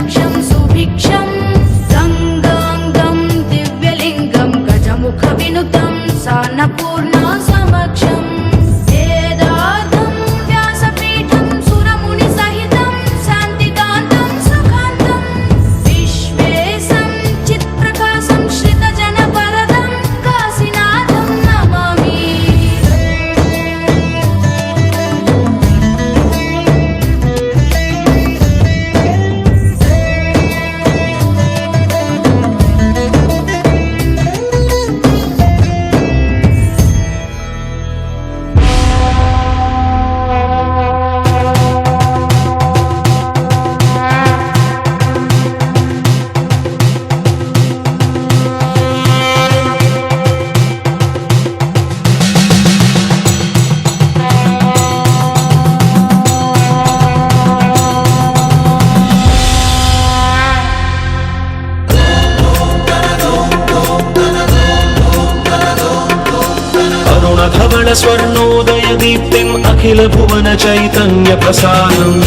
समक्षं सुभिक्षं गङ्गाङ्गं दिव्यलिङ्गं गजमुखविनुतं सान्नपूर्णा समक्षम् वेदार्थं व्यासपीठं सुरमुनिसहितं शान्तिकान्तं सुखान्तं विश्वेशं चित्प्रकाशं श्रितजनवरदं काशीनाथं नमामि। धवल स्वर्णोदय दीप्तिम् अखिल भुवन चैतन्य प्रसादम्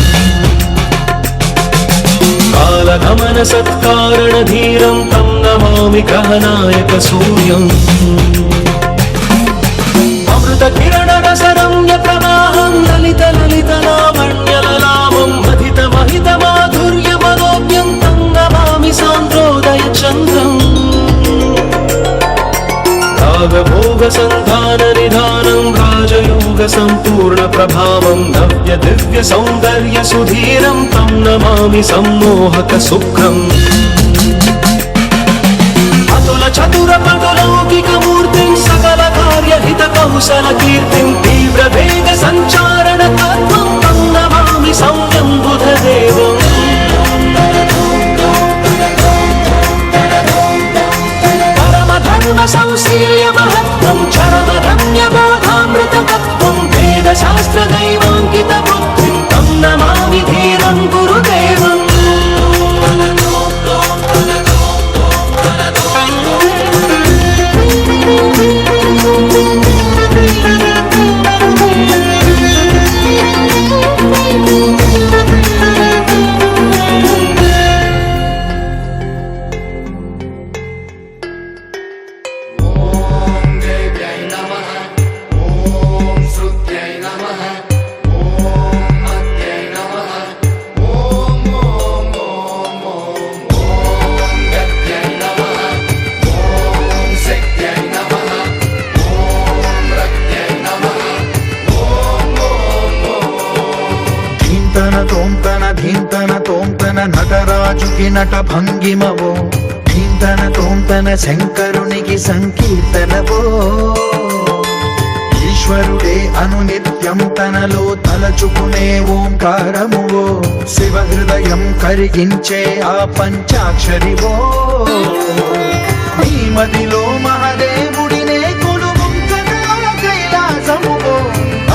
कालगमन सत्कारण धीरं तं नमामि ग्रहनायक सूर्यम् अमृत किरण रसरम्य प्रवाहं ललित ललित लावण्य ललामं महित महित माधुर्य मनोज्ञं तं नमामि सान्द्रोदय चन्द्रम् भोग संधान निधानं राजयोग संपूर्ण प्रभावं नव्य दिव्य सौंदर्य सुधीरं तं नमामि सम्मोहक सुखम् अतुल चतुर पटलौकिक मूर्तिं सकल कार्य हित कौशल कीर्तिं तीव्र वेग संचारण तत्त्वं तं नमामि सौम्यं बुधदेवम् संशील्य महत्त्वं चरमरम्य बोधामृततत्त्वं वेदशास्त्र दैवाङ्कित बुद्धिं तं नमामि धीरं गुरुदेवम् నటరాజుకి నట భంగిమవో ధీంతన తోంతన శంకరునికి సంకీర్తనవో ఈశ్వరుడే అనునిత్యం తనలో తలచుకునే ఓంకారమువో శివ హృదయం కరిగించే ఆ పంచాక్షరివో నీ మదిలో మహాదేవుడినే కొలువుంచగా కైలాసమువో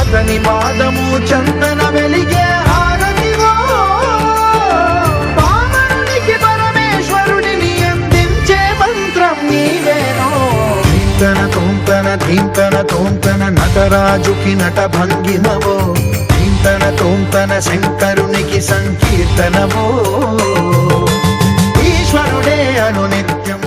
అతని పాదము చందన వెలిగే ధీంతన తోంతన నటరాజుకి నట భంగిమవో ధీంతన తోంతన శంకరునికి సంకీర్తనవో ఈశ్వరుడే అనునిత్యం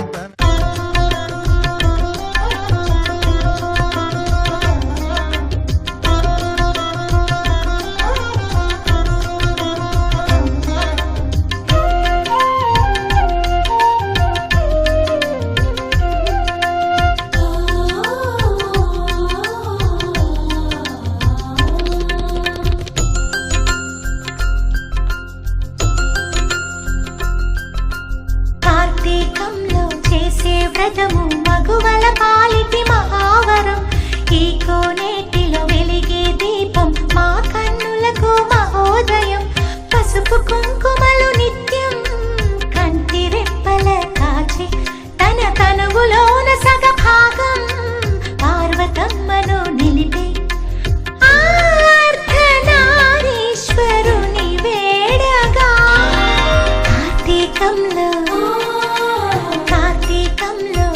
వ్రతము మగువల పాలిటి మహావరం ఈ కోనేటిలో వెలిగే దీపం మా కన్నులకు మహోదయం పసుపు కుంకుమలు నిత్యం కంటి రెప్పల కాచి తన తనువులోన సగ భాగం పార్వతమ్మను నిలిపే అర్ధనారీశ్వరుని వేడగా కార్తీకంలో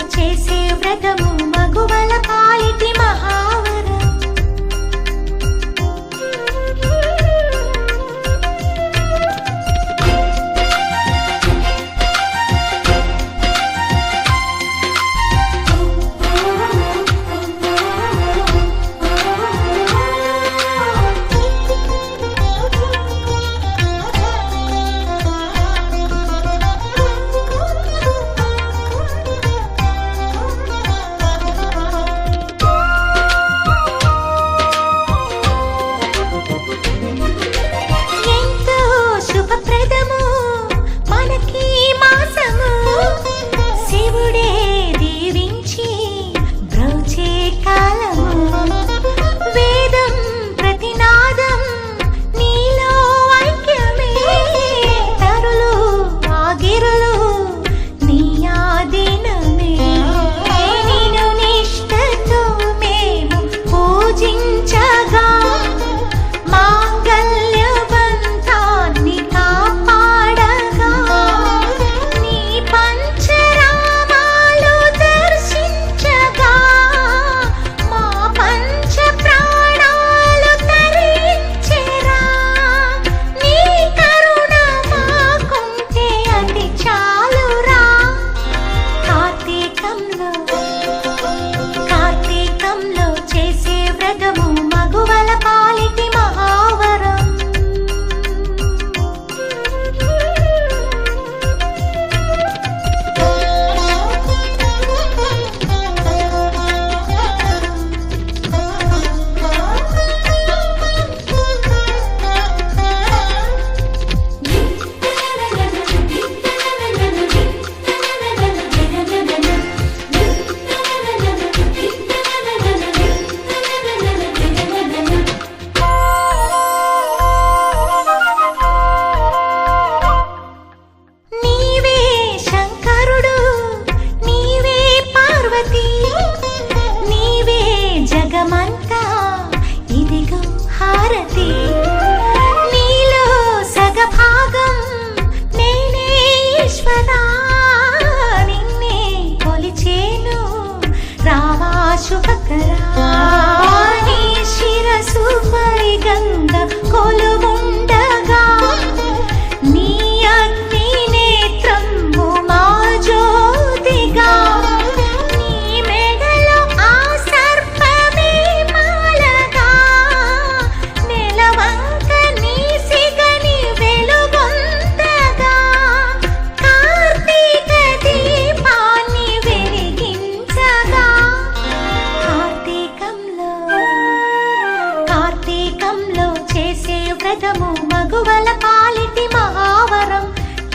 వ్రతము మగువల పాలిటి మహావరం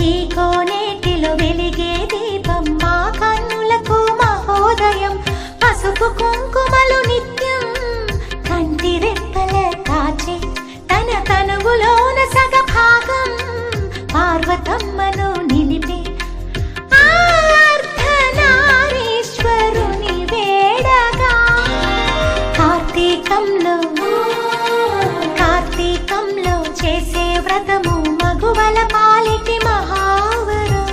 ఈ కోనేటిలో వెలిగే దీపం మా కన్నులకు మహోదయం పసుపు కుంకుమలు నిత్యం కంటి రెప్పల కాచే తన తనువులోన సగ భాగం పార్వతమ్మను నిలిపే అర్ధనారీశ్వరుని వేడగా కార్తీకంలో చేసే వ్రతము మగువల పాలిటి మహావరం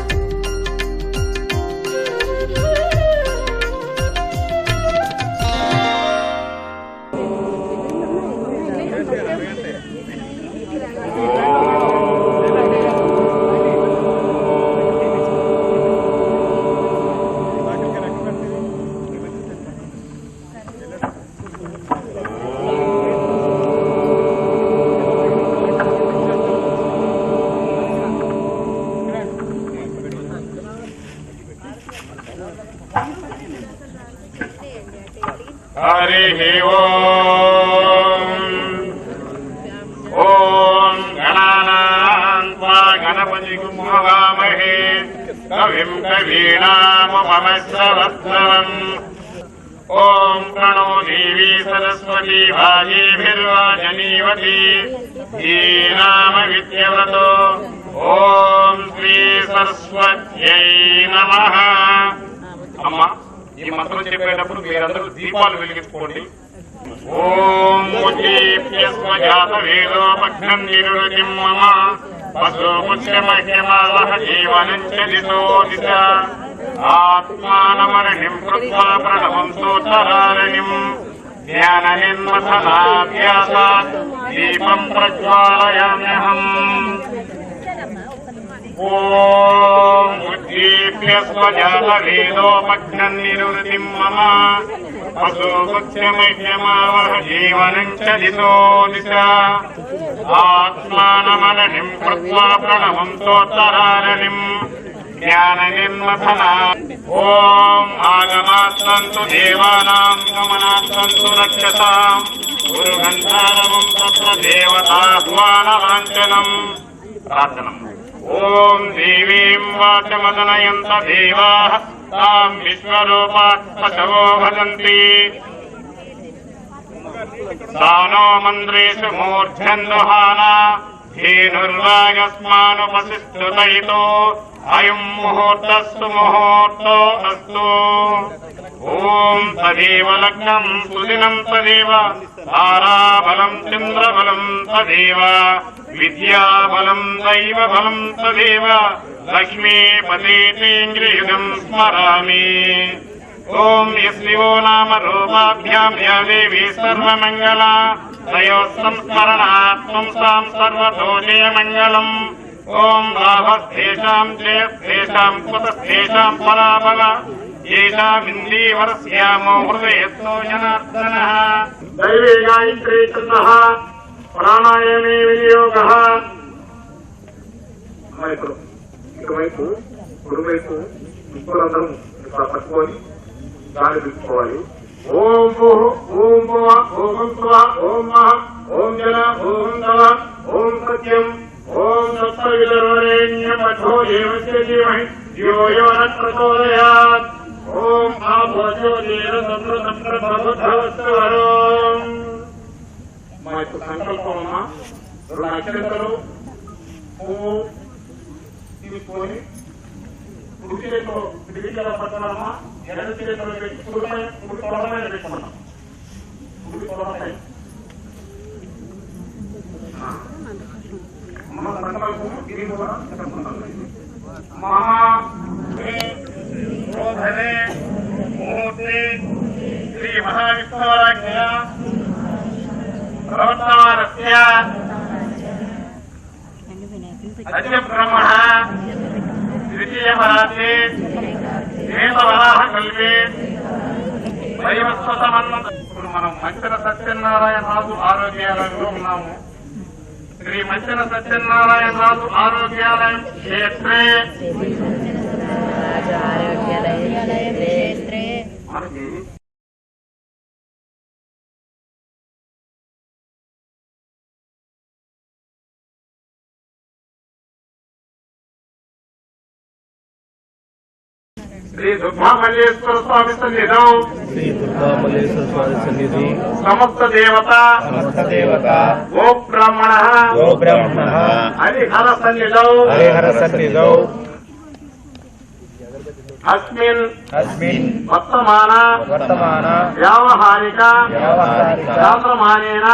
हरिः ॐ गणानां त्वा गणपतिं हवामहे कविं कवीनामुपमश्रवस्तवम् ॐ प्रणो देवी सरस्वती भागीभिर्वाजनीवती श्रीरामविद्यव्रतो ॐ श्री सरस्वत्यै नमः। अम्मा ఈ మంత్రం చెప్పేటప్పుడు మీరందరూ దీపాలు వెలిగించుకోండి. ఓం ముజీప్యస్వజాత వేదోపఘ్నం నిరుతిం మమ వసోముఖ్యమహ్యమావహ జీవనం చదితో దిశ ఆత్మానమరణిం కృత్వా ప్రణవం సూత్రహారిణిం జ్ఞాననిర్మథనాభ్యాసాత్ దీపం ప్రజ్వాలయామ్యహం. ఓం ఉజ్జీప్యస్వజాత వేదోపఘ్నం నిరుతిం మమ వసోముఖ్యమహ్యమావహ జీవనం చదితో దిశ ఆత్మానమరణిం కృత్వా ప్రణవం స్తోత్రహారిణిం జ్ఞాననిర్మథనా. ఓం ఆగమాత్సంతు దేవానాం గమనాత్సంతు రక్షసాం గురుగంధారవం తత్ర దేవతాహ్వానవాంఛనం. ప్రార్థనం. ఓం దేవీం వాచమదనయంత దేవాః తాం విశ్వరూపాత్ పశవో భజంతి దానో మంత్రేషు మూర్ధ్యన్నుహానా ధేనుర్వాగస్మానుపసిష్ఠుతయితో అయం ముహూర్తస్సు ముహూర్తో అస్తు. ఓం తదేవ లగ్నం సుదినం తదేవ తారాబలం చంద్రబలం తదేవ విద్యాబలం దైవబలం తదేవ లక్ష్మీపతేంద్రియుగం స్మరామి. ఓం యస్యో నామ రూపాభ్యాం యా దేవీ సర్వమంగళా తయో సంస్మరణాత్ పుంసాం సర్వతో జయమంగళం. ఓం లాభస్థేషాం జయస్థేషాం కుతస్థేషాం పరాబల ఏషామిందీవరస్యామో హృదయస్థో జనార్దనః. దైవే గాయత్రీ ఛందః ప్రాణాయామే వినియోగః. ఇటువైపు కుడివైపు ముగ్గురందరం ఇట్లా పట్టుకొని గాలి తీసుకోవాలి. ఓం భూః ఓం భువః ఓం స్వః ఓం మహః ఓం జల ఓం తవ ఓం సత్యం ఓం సత్సవితుర్వరేణ్యం భర్గో దేవస్య ధీమహి ధియో యో నః ప్రచోదయాత్. ఓం ఆపో జ్యోతిరసమృతం ప్రబుద్ధవస్తు వరోం. మా యొక్క సంకల్పం అమ్మా 2 అక్షంతలు పువ్వు తీసుకొని కుడి చేతిలో పిడికిల పట్టాలమ్మా, ఎడమ చేతిలో పెట్టి కుడి తొడపైన పెట్టుకున్నాం. కుడి తొడపై మన సంకల్పం ఇది కూడా చెప్పుకుంటాం. మహా శోభనే ముహూర్తే శ్రీ మహావిష్ణురాజ్ఞ ప్రవర్తమానస్య అద్య బ్రహ్మణ ద్వితీయపరాతే ఏకవరాహ కల్పే వైవస్వతమన్వంత. ఇప్పుడు మనం మంచన సత్యనారాయణ రాజు ఆరోగ్యాలయంలో ఉన్నాము. శ్రీ మంచన సత్యనారాయణ రాజు ఆరోగ్యాలయం క్షేత్రే మనకి శ్రీ దుర్గామల్లేశ్వర స్వామి సన్నిధౌ శ్రీ దుర్గామల్లేశ్వర స్వామి సన్నిధి సమస్త దేవత గో బ్రాహ్మణ హరిహర సన్నిధౌ సన్నిధౌ అస్మిన్ వర్తమాన వ్యావహారిక చాంద్రమానేన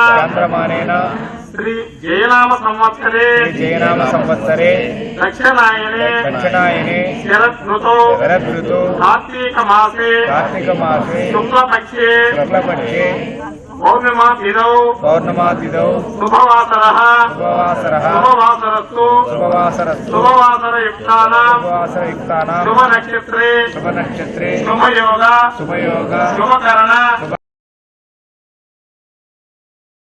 శ్రీ జయనామ సంవత్సరే దక్షిణాయనే శరదృతౌ కార్తీక మాసే శుక్లపక్షే పౌర్ణమాతిథౌ శుభవాసరస్తు శుభవాసరయుక్తానాం శుభనక్షత్రే శుభయోగ శుభకరణ